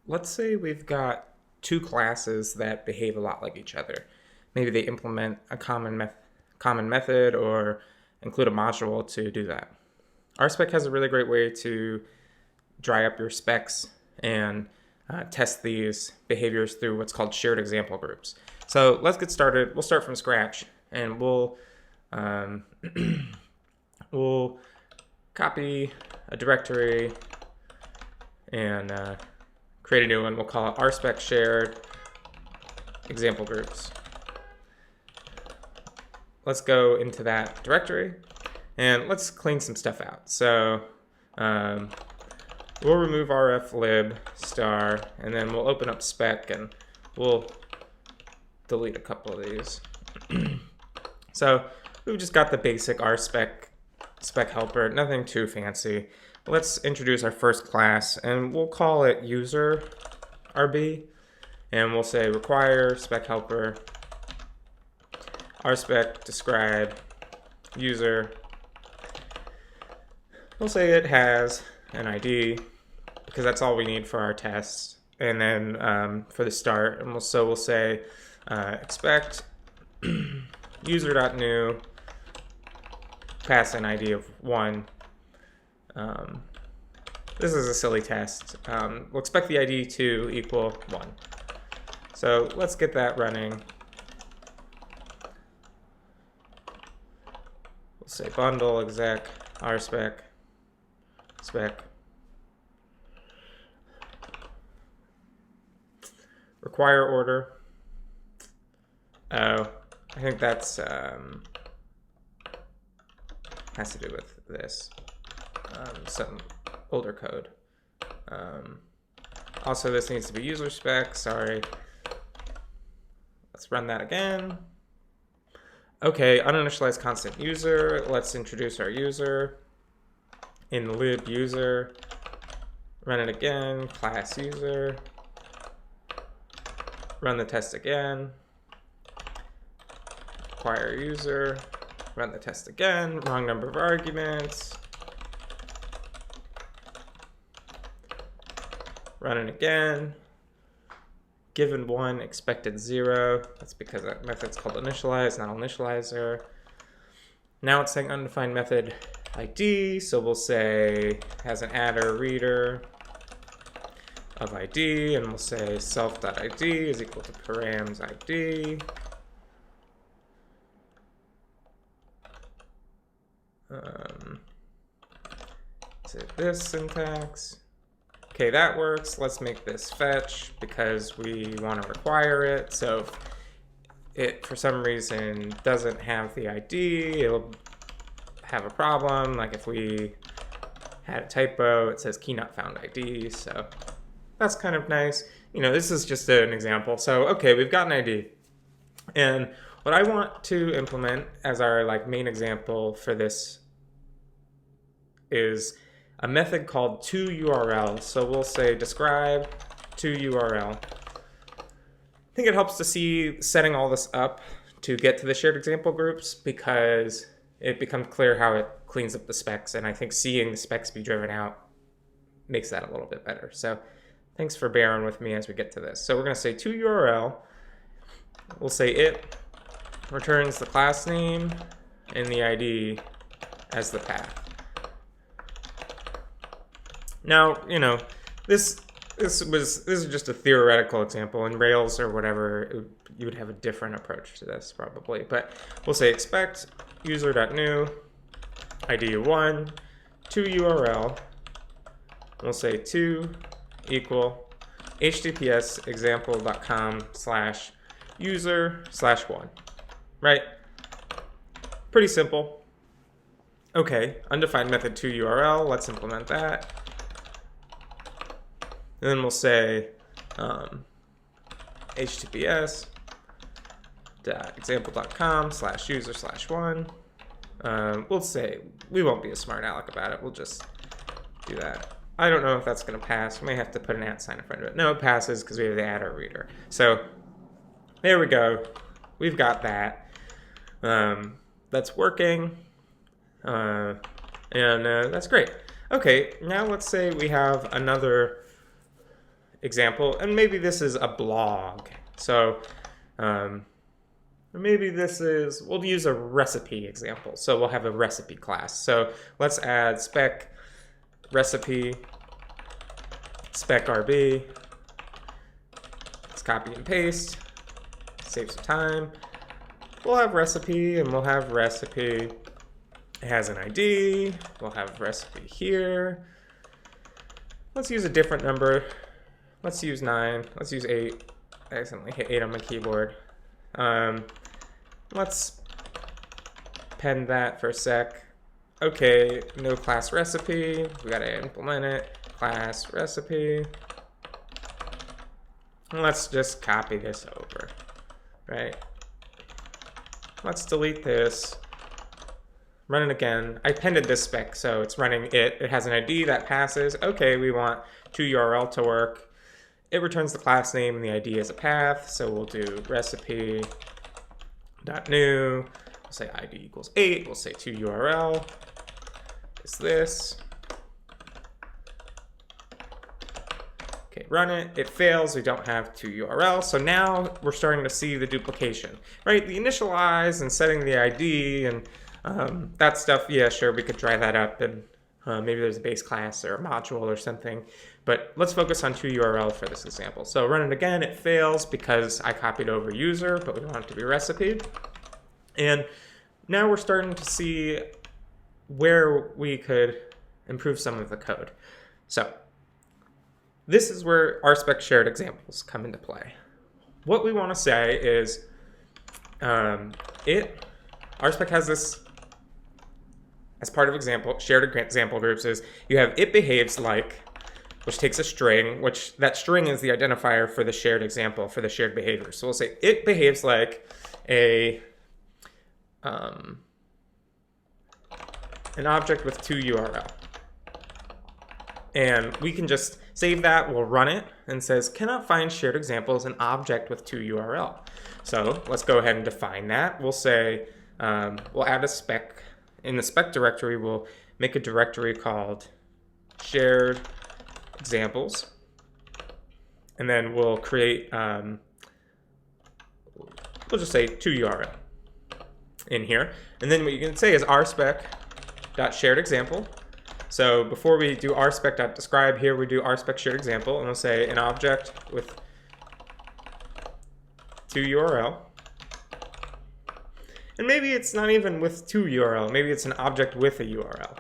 let's say we've got two classes that behave a lot like each other. Maybe they implement a common method or include a module to do that. RSpec has a really great way to dry up your specs and test these behaviors through what's called shared example groups. So let's get started. We'll start from scratch, and we'll we'll copy a directory and create a new one. We'll call it RSpec shared example groups. Let's go into that directory and let's clean some stuff out. So we'll remove rflib star, and then we'll open up spec and we'll delete a couple of these. So we've just got the basic RSpec spec helper, nothing too fancy. Let's introduce our first class, and we'll call it user RB, and we'll say require spec helper RSpec describe user. We'll say it has an ID because that's all we need for our tests, and then for the start, and we'll say expect user.new pass an ID of 1. This is a silly test. We'll expect the ID to equal 1. So let's get that running. We'll say bundle exec RSpec spec require order. Oh, I think that's has to do with this, some older code. Also, this needs to be user spec. Sorry. Let's run that again. Okay, uninitialized constant user. Let's introduce our user in lib user. Run it again. Class user. Run the test again. Require user. Run the test again. Wrong number of arguments. Run it again. Given 1, expected 0. That's because that method's called initialize, not initializer. Now it's saying undefined method ID, so we'll say has an adder reader of ID, and we'll say self.id is equal to params ID. Say this syntax. Okay, that works. Let's make this fetch because we want to require it. So if it, for some reason, doesn't have the ID, it'll have a problem. Like if we had a typo, it says key not found ID. So that's kind of nice. You know, this is just an example. So, okay, we've got an ID. And what I want to implement as our main example for this is a method called toURL. So we'll say describe toURL. I think it helps to see setting all this up to get to the shared example groups because it becomes clear how it cleans up the specs, and I think seeing the specs be driven out makes that a little bit better. So thanks for bearing with me as we get to this. So we're going to say toURL. We'll say it returns the class name and the ID as the path. Now, you know, this is just a theoretical example. In Rails or whatever, you would have a different approach to this probably. But we'll say expect user.new ID 1 toURL. We'll say to equal https example.com/user/1. Right? Pretty simple. Okay, undefined method toURL. Let's implement that. And then we'll say https example.com/user/1. We'll say, we won't be a smart aleck about it. We'll just do that. I don't know if that's going to pass. We may have to put an @ sign in front of it. No, it passes because we have the adder reader. So there we go. We've got that. That's working. And that's great. Okay, now let's say we have another example, and maybe this is a blog. So maybe this is, we'll use a recipe example. So we'll have a recipe class. So let's add spec recipe, spec RB. Let's copy and paste, save some time. We'll have recipe and we'll have recipe. It has an ID. We'll have recipe here. Let's use a different number. Let's use 9. Let's use 8. I accidentally hit 8 on my keyboard. Let's pen that for a sec. Okay, no class recipe. We gotta implement it. Class recipe. Let's just copy this over, right? Let's delete this. Run it again. I appended this spec, so it's running it. It has an ID that passes. Okay, we want toURL to work. It returns the class name and the ID as a path. So we'll do recipe.new. We'll say ID equals 8. We'll say toURL is this. Okay, run it. It fails. We don't have toURL. So now we're starting to see the duplication, right? The initialize and setting the ID and that stuff, yeah, sure, we could try that up, and maybe there's a base class or a module or something, but let's focus on toURL for this example. So run it again, it fails because I copied over user, but we want it to be recipe. And now we're starting to see where we could improve some of the code. So this is where RSpec shared examples come into play. What we want to say is RSpec has this as part of shared example groups is you have it behaves like, which takes a string, which that string is the identifier for the shared example, for the shared behavior. So we'll say it behaves like an object with toURL. And we can just save that, we'll run it, and says cannot find shared examples an object with toURL. So let's go ahead and define that. We'll say, we'll add a spec. In the spec directory, we'll make a directory called shared examples. And then we'll create, we'll just say toURL in here. And then what you can say is rspec.sharedExample. So before we do rspec.describe, here we do rspec shared example, and we'll say an object with toURL. And maybe it's not even with toURL. Maybe it's an object with a URL.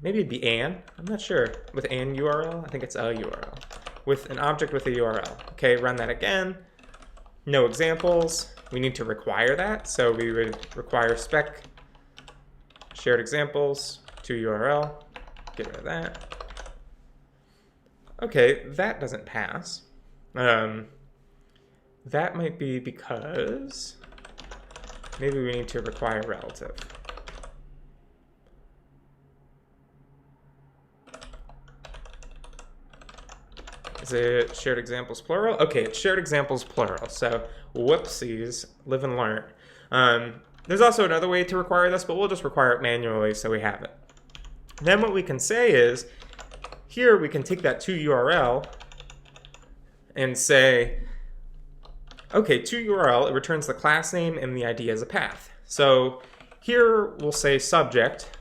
Maybe it'd be an. I'm not sure. With an URL? I think it's a URL. With an object with a URL. Okay, run that again. No examples. We need to require that. So we would require spec shared examples toURL. Get rid of that. Okay, that doesn't pass. That might be because maybe we need to require relative. Is it shared examples plural? Okay, it's shared examples plural. So whoopsies, live and learn. There's also another way to require this, but we'll just require it manually so we have it. Then what we can say is, here we can take that toURL and say, okay, toURL, it returns the class name and the ID as a path. So here we'll say subject,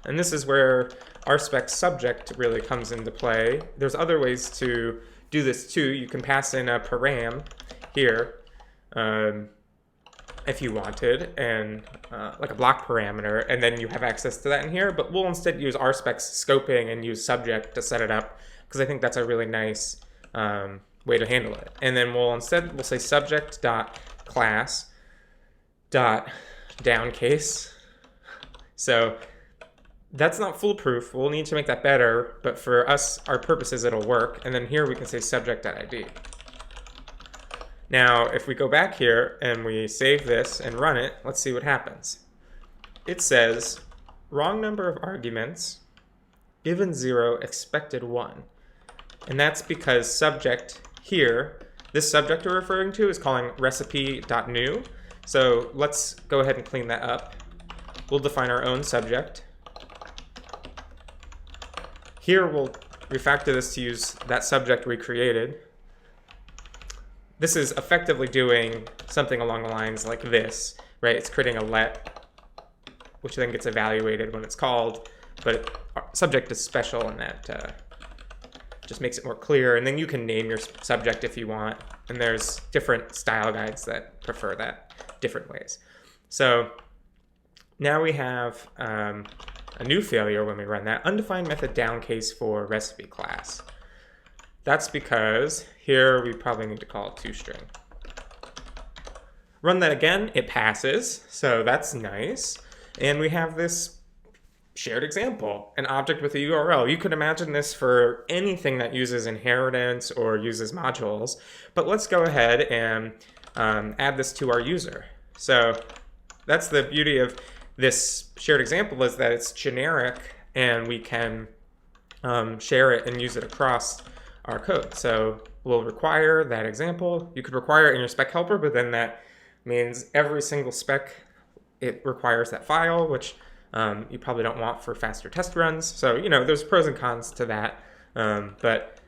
and this is where RSpec subject really comes into play. There's other ways to do this too. You can pass in a param here if you wanted, and like a block parameter, and then you have access to that in here, but we'll instead use RSpec's scoping and use subject to set it up, because I think that's a really nice way to handle it. And then we'll say subject.class.downcase. So that's not foolproof. We'll need to make that better, but for us, our purposes, it'll work. And then here we can say subject.id. Now, if we go back here and we save this and run it, let's see what happens. It says wrong number of arguments, given 0, expected 1. And that's because subject here, this subject we're referring to is calling recipe.new. So let's go ahead and clean that up. We'll define our own subject. Here we'll refactor this to use that subject we created. This is effectively doing something along the lines like this, right? It's creating a let, which then gets evaluated when it's called, but subject is special, and that just makes it more clear. And then you can name your subject if you want, and there's different style guides that prefer that different ways. So now we have a new failure when we run that, undefined method down case for recipe class. That's because here we probably need to call it toString. Run that again, it passes, so that's nice. And we have this shared example, an object with a URL. You could imagine this for anything that uses inheritance or uses modules, but let's go ahead and add this to our user. So that's the beauty of this shared example, is that it's generic and we can share it and use it across our code. So we'll require that example. You could require it in your spec helper, but then that means every single spec, it requires that file, which you probably don't want for faster test runs. So, you know, there's pros and cons to that. But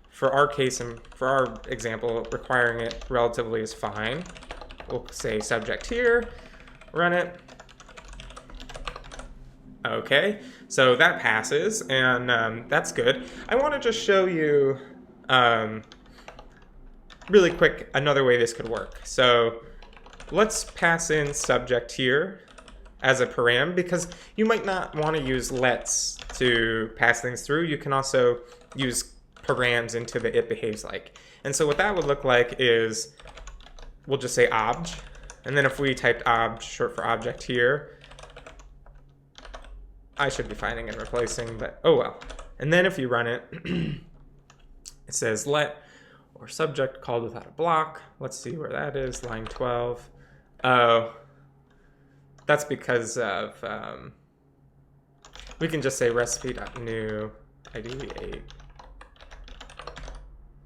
for our case and for our example, requiring it relatively is fine. We'll say subject here, run it. Okay, so that passes, and that's good. I want to just show you really quick another way this could work. So let's pass in subject here as a param, because you might not want to use lets to pass things through. You can also use params into the it behaves like. And so what that would look like is we'll just say obj, and then if we typed obj, short for object here, I should be finding and replacing, but oh well. And then if you run it, it says let or subject called without a block. Let's see where that is, line 12. Oh, that's because of, we can just say recipe.new ID 8.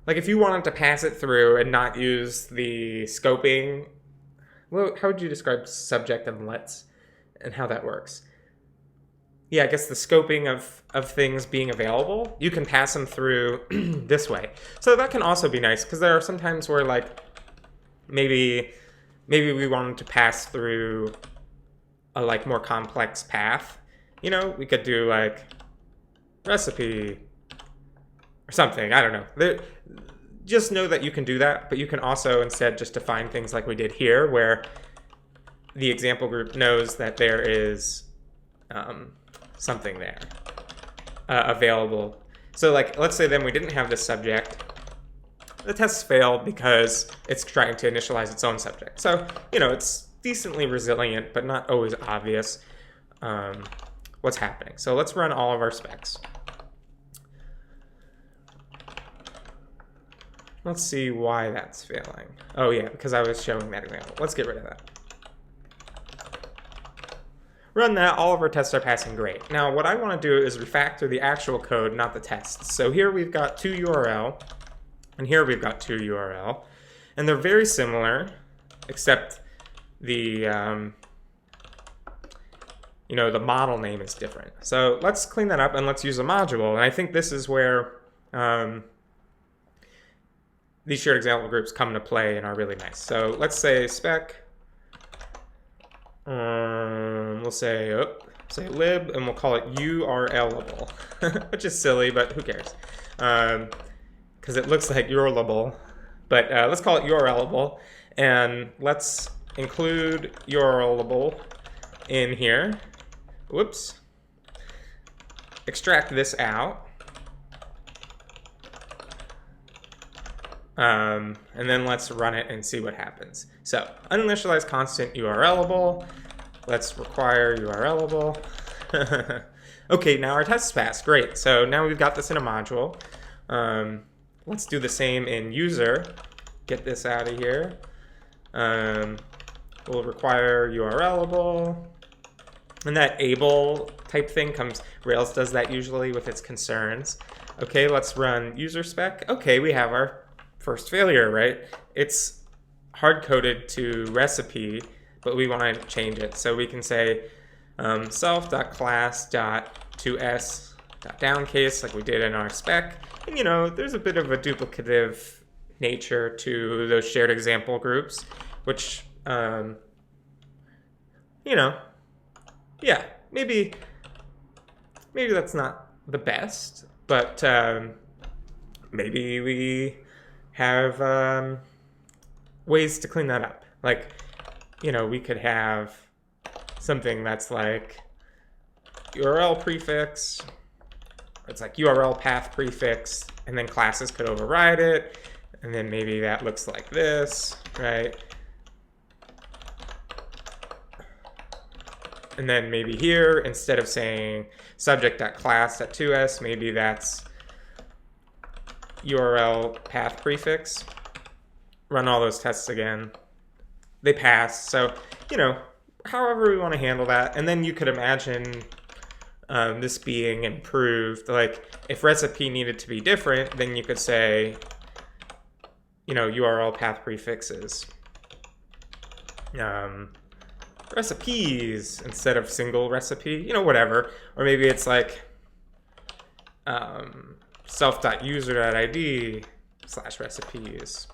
Like if you wanted to pass it through and not use the scoping, well, how would you describe subject and lets and how that works? Yeah, I guess the scoping of things being available, you can pass them through this way. So that can also be nice, because there are some times where like maybe we wanted to pass through a like more complex path. You know, we could do like recipe or something. I don't know. Just know that you can do that, but you can also instead just define things like we did here, where the example group knows that there is something there available. So like, let's say then we didn't have this subject. The tests fail because it's trying to initialize its own subject. So, you know, it's decently resilient, but not always obvious what's happening. So let's run all of our specs. Let's see why that's failing. Oh yeah, because I was showing that example. Let's get rid of that. Run that, all of our tests are passing great. Now what I want to do is refactor the actual code, not the tests. So here we've got toURL, and here we've got toURL, and they're very similar, except the you know, the model name is different. So let's clean that up and let's use a module. And I think this is where these shared example groups come to play and are really nice. So let's say spec. We'll say lib, and we'll call it URLable, which is silly, but who cares? Because it looks like URLable, but let's call it URLable, and let's include URLable in here. Whoops. Extract this out. And then let's run it and see what happens. So uninitialized constant URLable. Let's require URLable. Okay, now our tests pass. Great. So now we've got this in a module. Let's do the same in user. Get this out of here. We'll require URLable. And that able type thing comes, Rails does that usually with its concerns. Okay, let's run user spec. Okay, we have our first failure, right? It's hard-coded to recipe, but we want to change it. So we can say self.class.toS down case like we did in our spec. And, you know, there's a bit of a duplicative nature to those shared example groups, which, you know, yeah, maybe that's not the best, but maybe we have ways to clean that up. Like, you know, we could have something that's like URL prefix, it's like URL path prefix, and then classes could override it, and then maybe that looks like this, right? And then maybe here, instead of saying subject.class.2s, maybe that's URL path prefix. Run all those tests again. They pass. So, you know, however we want to handle that. And then you could imagine this being improved. Like, if recipe needed to be different, then you could say, you know, URL path prefixes. Recipes instead of single recipe, you know, whatever. Or maybe it's like self.user.id/recipes.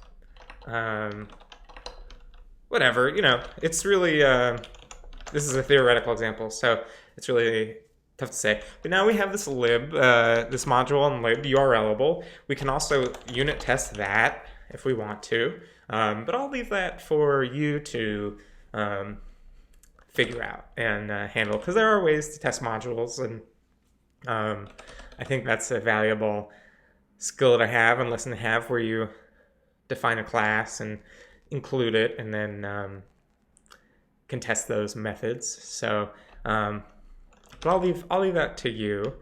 Whatever, you know, it's really, this is a theoretical example, so it's really tough to say. But now we have this lib, this module on lib, URLable. We can also unit test that if we want to, but I'll leave that for you to figure out and handle, because there are ways to test modules, and I think that's a valuable skill to have and lesson to have, where you define a class and include it and then can test those methods. So but I'll leave that to you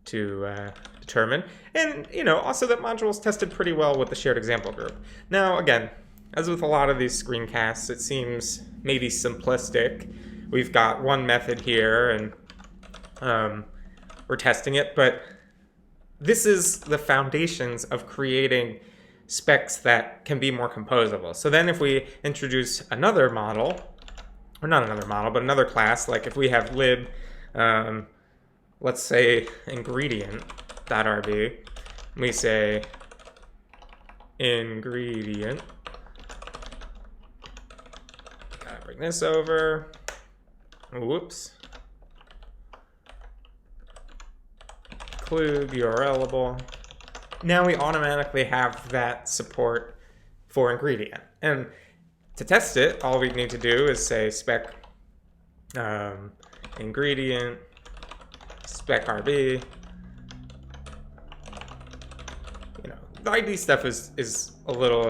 to determine. And, you know, also that module is tested pretty well with the shared example group. Now, again, as with a lot of these screencasts, it seems maybe simplistic. We've got one method here and we're testing it, but this is the foundations of creating specs that can be more composable. So then if we introduce another model, or not another model, but another class, like if we have lib, let's say ingredient.rb, we say ingredient, gotta bring this over, whoops, include URLable. Now we automatically have that support for ingredient. And to test it, all we need to do is say spec ingredient, spec RB. You know, the ID stuff is a little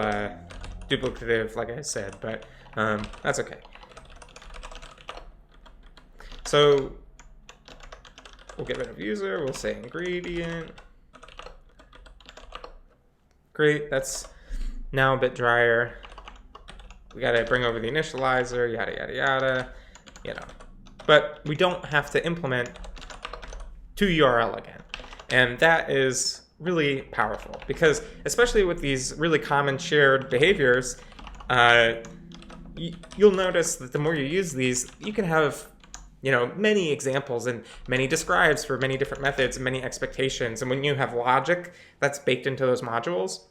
duplicative, like I said, but that's okay. So we'll get rid of user, we'll say ingredient. Great, that's now a bit drier. We gotta bring over the initializer, yada, yada, yada, you know. But we don't have to implement toURL again. And that is really powerful, because especially with these really common shared behaviors, you'll notice that the more you use these, you can have, you know, many examples and many describes for many different methods and many expectations. And when you have logic that's baked into those modules,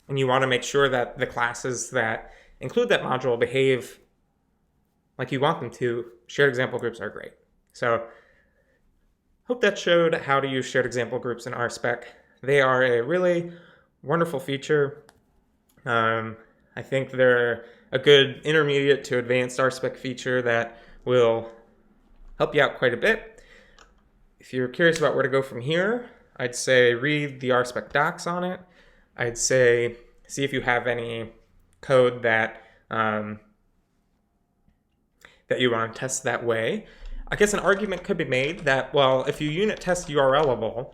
and you want to make sure that the classes that include that module behave like you want them to, shared example groups are great. So hope that showed how to use shared example groups in RSpec. They are a really wonderful feature. I think they're a good intermediate to advanced RSpec feature that will help you out quite a bit. If you're curious about where to go from here, I'd say read the RSpec docs on it. I'd say see if you have any code that that you want to test that way. I guess an argument could be made that, well, if you unit test URLable,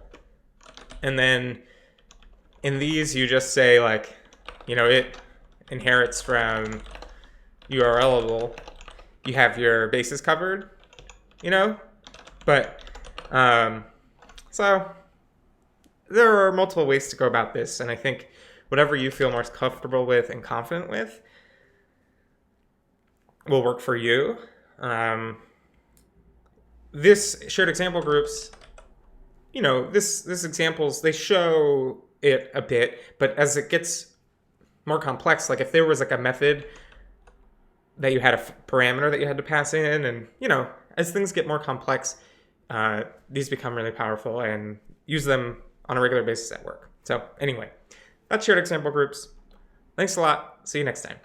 and then in these you just say, like, you know, it inherits from URLable, you have your bases covered, you know? But, so there are multiple ways to go about this, and I think whatever you feel most comfortable with and confident with will work for you. This shared example groups you know, this examples, they show it a bit, but as it gets more complex, like if there was like a method that you had a parameter that you had to pass in, and you know, as things get more complex, these become really powerful and use them on a regular basis at work. So anyway, that's shared example groups. Thanks a lot. See you next time.